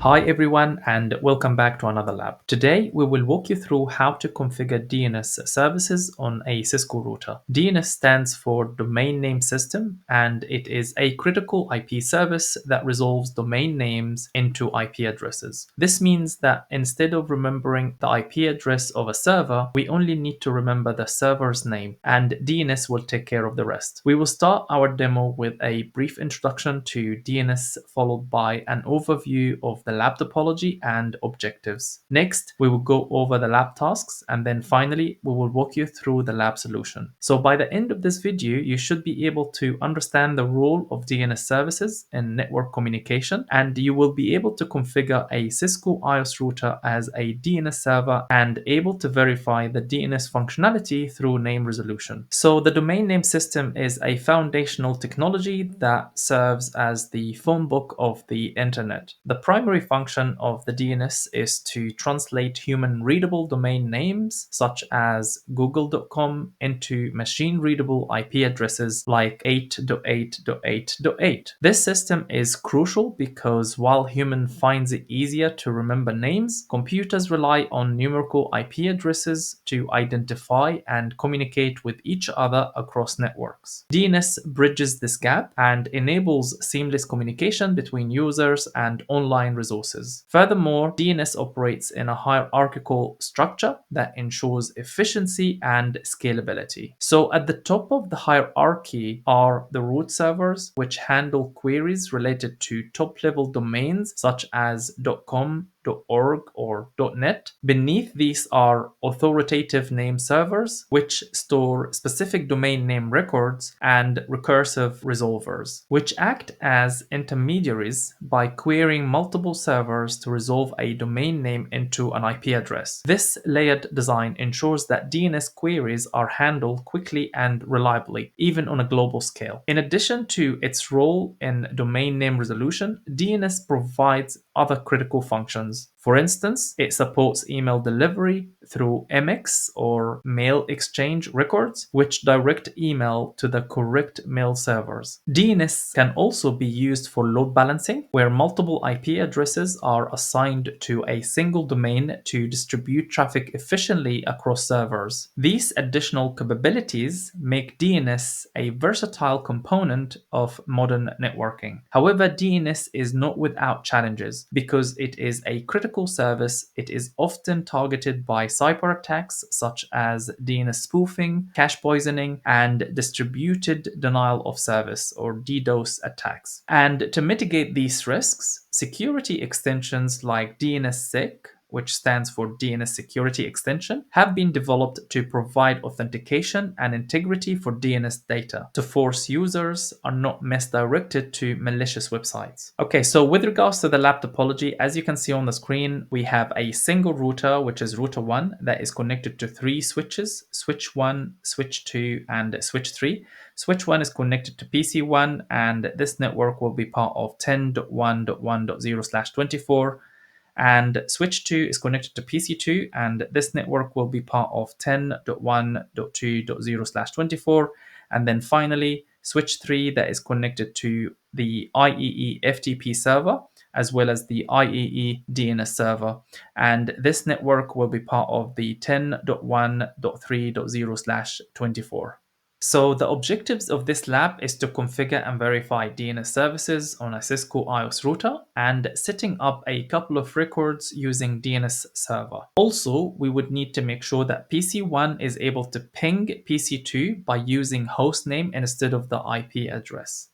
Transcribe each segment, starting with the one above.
Hi everyone and welcome back to another lab. Today we will walk you through how to configure DNS services on a Cisco router. DNS stands for Domain Name System and it is a critical IP service that resolves domain names into IP addresses. This means that instead of remembering the IP address of a server, we only need to remember the server's name and DNS will take care of the rest. We will start our demo with a brief introduction to DNS followed by an overview of the lab topology and objectives. Next, we will go over the lab tasks and then finally we will walk you through the lab solution. So by the end of this video, you should be able to understand the role of DNS services in network communication and you will be able to configure a Cisco IOS router as a DNS server and able to verify the DNS functionality through name resolution. So the domain name system is a foundational technology that serves as the phone book of the internet. The primary function of the DNS is to translate human-readable domain names such as google.com into machine-readable IP addresses like 8.8.8.8. This system is crucial because while human finds it easier to remember names, computers rely on numerical IP addresses to identify and communicate with each other across networks. DNS bridges this gap and enables seamless communication between users and online resources. Furthermore, DNS operates in a hierarchical structure that ensures efficiency and scalability. So at the top of the hierarchy are the root servers, which handle queries related to top-level domains such as .com, .org or .net. Beneath these are authoritative name servers, which store specific domain name records, and recursive resolvers, which act as intermediaries by querying multiple servers to resolve a domain name into an IP address. This layered design ensures that DNS queries are handled quickly and reliably, even on a global scale. In addition to its role in domain name resolution, DNS provides other critical functions. For instance, it supports email delivery through MX or mail exchange records, which direct email to the correct mail servers. DNS can also be used for load balancing, where multiple IP addresses are assigned to a single domain to distribute traffic efficiently across servers. These additional capabilities make DNS a versatile component of modern networking. However, DNS is not without challenges. Because it is a critical service, it is often targeted by cyber attacks such as DNS spoofing, cache poisoning, and distributed denial of service or DDoS attacks. And to mitigate these risks, security extensions like DNSSEC, which stands for DNS Security Extension, have been developed to provide authentication and integrity for DNS data to force users are not misdirected to malicious websites. Okay, so with regards to the lab topology, as you can see on the screen, we have a single router, which is router 1, that is connected to 3 switches, switch 1, switch 2, and switch 3. Switch 1 is connected to PC 1, and this network will be part of 10.1.1.0/24. And switch 2 is connected to PC2 and this network will be part of 10.1.2.0/24. And then finally switch 3 that is connected to the IEE FTP server as well as the IEE DNS server, and this network will be part of the 10.1.3.0/24. So the objectives of this lab is to configure and verify DNS services on a Cisco IOS router and setting up a couple of records using DNS server. Also, we would need to make sure that PC1 is able to ping PC2 by using hostname instead of the IP address.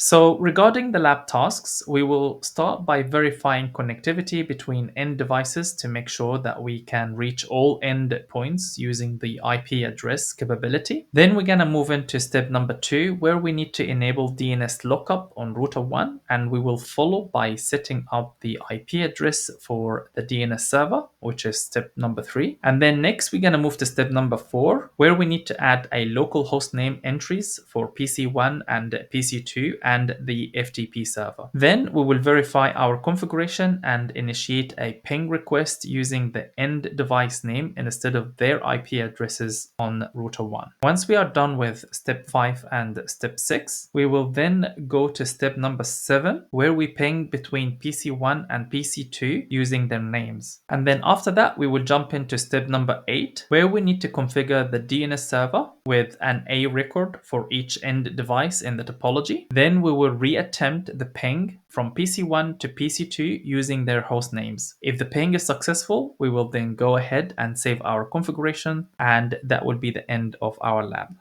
So regarding the lab tasks, we will start by verifying connectivity between end devices to make sure that we can reach all end points using the IP address capability. Then we're going to move into step number 2, where we need to enable DNS lookup on router 1, and we will follow by setting up the IP address for the DNS server, which is step number 3. And then next we're going to move to step number 4, where we need to add a local host name entries for PC1 and PC2 and the FTP server. Then we will verify our configuration and initiate a ping request using the end device name instead of their IP addresses on router 1. Once we are done with step 5 and step 6, we will then go to step number 7, where we ping between PC1 and PC2 using their names. And then after that, we will jump into step number 8, where we need to configure the DNS server with an A record for each end device in the topology. Then we will reattempt the ping from PC1 to PC2 using their host names. If the ping is successful, we will then go ahead and save our configuration, and that will be the end of our lab.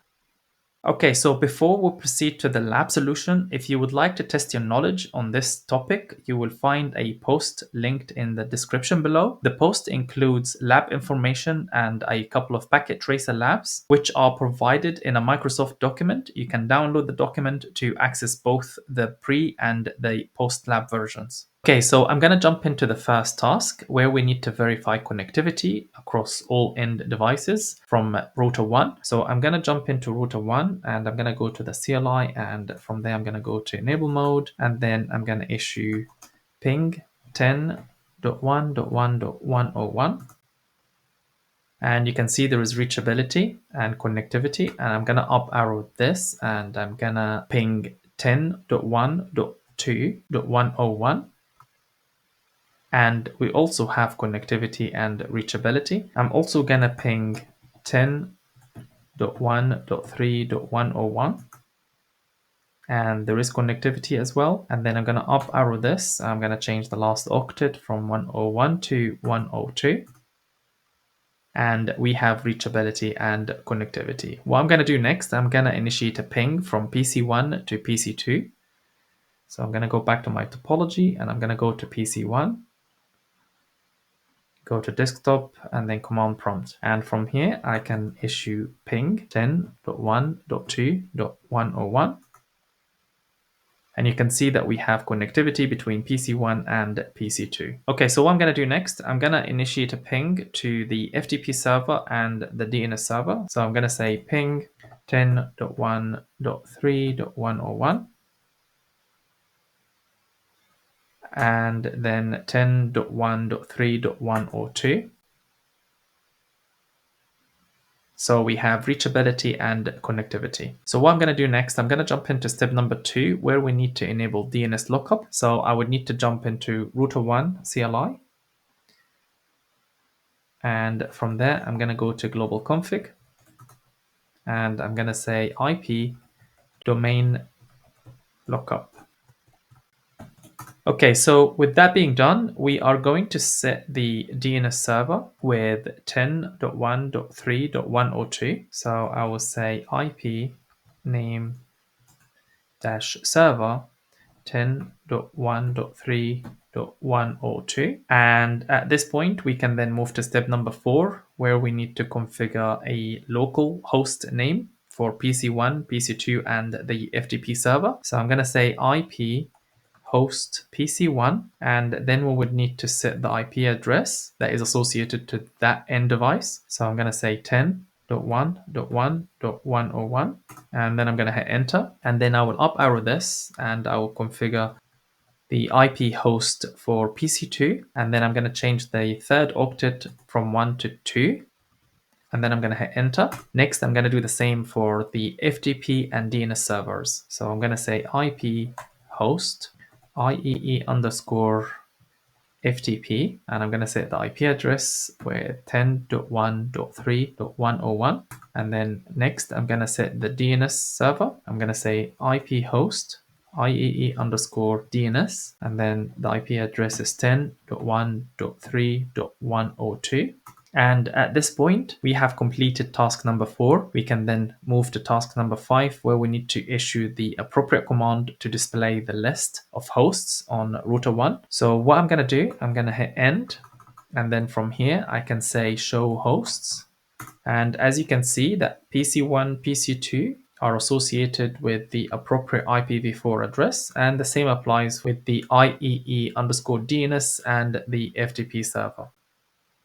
Okay, so before we proceed to the lab solution, if you would like to test your knowledge on this topic, you will find a post linked in the description below. The post includes lab information and a couple of packet tracer labs, which are provided in a Microsoft document. You can download the document to access both the pre and the post lab versions. Okay, so I'm going to jump into the first task where we need to verify connectivity across all end devices from router 1. So I'm going to jump into router 1 and I'm going to go to the CLI, and from there I'm going to go to enable mode, and then I'm going to issue ping 10.1.1.101. And you can see there is reachability and connectivity, and I'm going to up arrow this and I'm going to ping 10.1.2.101. And we also have connectivity and reachability. I'm also going to ping 10.1.3.101. And there is connectivity as well. And then I'm going to up arrow this. I'm going to change the last octet from 101 to 102. And we have reachability and connectivity. What I'm going to do next, I'm going to initiate a ping from PC1 to PC2. So I'm going to go back to my topology and I'm going to go to PC1. Go to desktop and then command prompt. And from here, I can issue ping 10.1.2.101. And you can see that we have connectivity between PC1 and PC2. Okay, so what I'm going to do next, I'm going to initiate a ping to the FTP server and the DNS server. So I'm going to say ping 10.1.3.101. And then 10.1.3.102. So we have reachability and connectivity. So what I'm going to do next, I'm going to jump into step number 2, where we need to enable DNS Lookup. So I would need to jump into router 1 CLI. And from there, I'm going to go to global config. And I'm going to say IP domain lookup. Okay, so with that being done, we are going to set the DNS server with 10.1.3.102. So I will say IP name -server 10.1.3.102. And at this point, we can then move to step number 4, where we need to configure a local host name for PC1, PC2, and the FTP server. So I'm going to say IP host PC1, and then we would need to set the IP address that is associated to that end device. So I'm going to say 10.1.1.101, and then I'm going to hit enter, and then I will up arrow this and I will configure the IP host for PC2, and then I'm going to change the third octet from 1 to 2. And then I'm going to hit enter. Next, I'm going to do the same for the FTP and DNS servers. So I'm going to say IP host IEE_FTP, and I'm going to set the IP address with 10.1.3.101. And then next, I'm going to set the DNS server. I'm going to say IP host IEE_DNS, and then the IP address is 10.1.3.102. And at this point, we have completed task number 4. We can then move to task number 5, where we need to issue the appropriate command to display the list of hosts on router 1. So what I'm going to do, I'm going to hit end. And then from here, I can say show hosts. And as you can see that PC1, PC2 are associated with the appropriate IPv4 address. And the same applies with the IEE_DNS and the FTP server.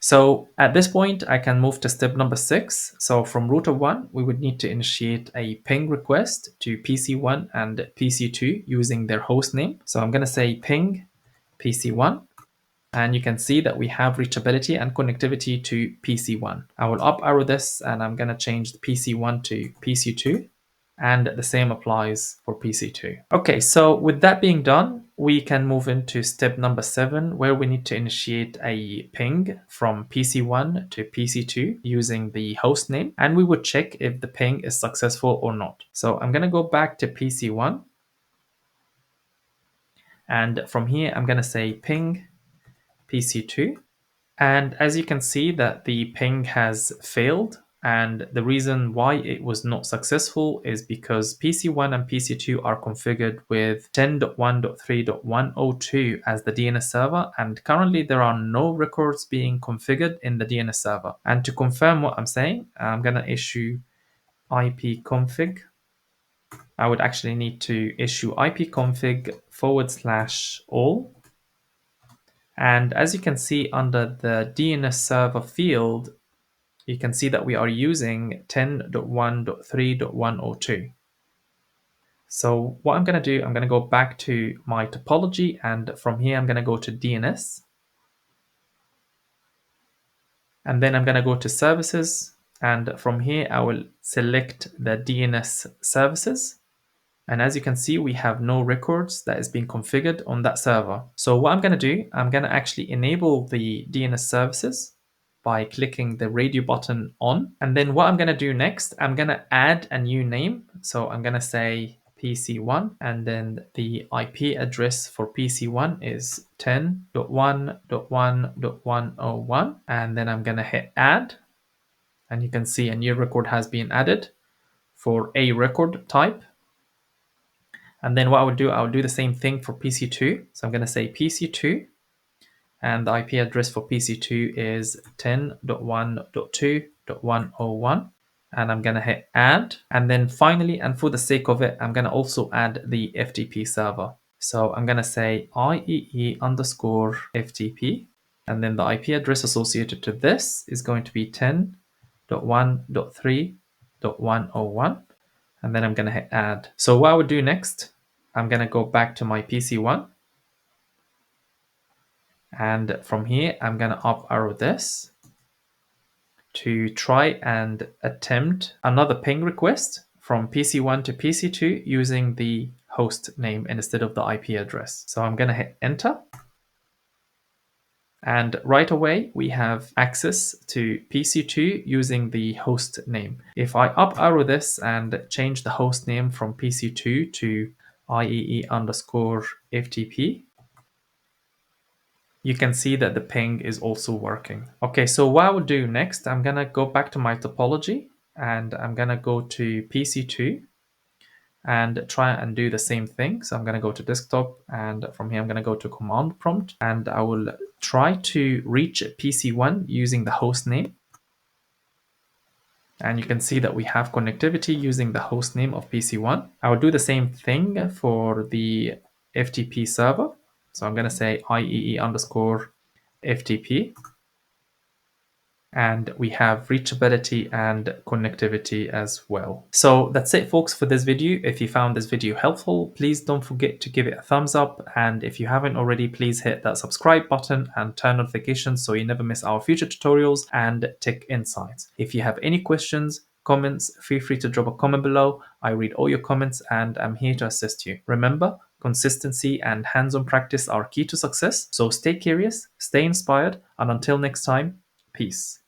So at this point, I can move to step number 6. So from router 1, we would need to initiate a ping request to PC1 and PC2 using their host name. So I'm going to say ping PC1. And you can see that we have reachability and connectivity to PC1. I will up arrow this and I'm going to change the PC1 to PC2. And the same applies for PC2. Okay, so with that being done, we can move into step number 7, where we need to initiate a ping from PC1 to PC2 using the host name, and we would check if the ping is successful or not. So I'm going to go back to PC1, and from here I'm going to say ping PC2. And as you can see that the ping has failed, and the reason why it was not successful is because PC1 and PC2 are configured with 10.1.3.102 as the DNS server, and currently there are no records being configured in the DNS server. And to confirm what I'm saying, I'm going to issue ipconfig. I would actually need to issue ipconfig/all. And as you can see under the DNS server field, you can see that we are using 10.1.3.102. So what I'm going to do, I'm going to go back to my topology, and from here I'm going to go to DNS. And then I'm going to go to services, and from here I will select the DNS services. And as you can see, we have no records that is being configured on that server. So what I'm going to do, I'm going to actually enable the DNS services by clicking the radio button on. And then what I'm going to do next, I'm going to add a new name. So I'm going to say PC1, and then the IP address for PC1 is 10.1.1.101. And then I'm going to hit add. And you can see a new record has been added for a record type. And then what I will do the same thing for PC2. So I'm going to say PC2, and the IP address for PC2 is 10.1.2.101. And I'm going to hit add. And then finally, and for the sake of it, I'm going to also add the FTP server. So I'm going to say IEE_FTP. And then the IP address associated to this is going to be 10.1.3.101. And then I'm going to hit add. So what I would do next, I'm going to go back to my PC1. And from here, I'm going to up arrow this to try and attempt another ping request from PC1 to PC2 using the host name instead of the IP address. So I'm going to hit enter. And right away, we have access to PC2 using the host name. If I up arrow this and change the host name from PC2 to IEE_FTP, you can see that the ping is also working. Okay, so what I will do next, I'm going to go back to my topology, and I'm going to go to PC2 and try and do the same thing. So I'm going to go to desktop, and from here I'm going to go to command prompt, and I will try to reach PC1 using the host name. And you can see that we have connectivity using the host name of PC1. I will do the same thing for the FTP server. So I'm going to say IEE_FTP. And we have reachability and connectivity as well. So that's it, folks, for this video. If you found this video helpful, please don't forget to give it a thumbs up. And if you haven't already, please hit that subscribe button and turn notifications so you never miss our future tutorials and tech insights. If you have any questions, comments, feel free to drop a comment below. I read all your comments and I'm here to assist you. Remember, consistency and hands-on practice are key to success. So stay curious, stay inspired, and until next time, peace.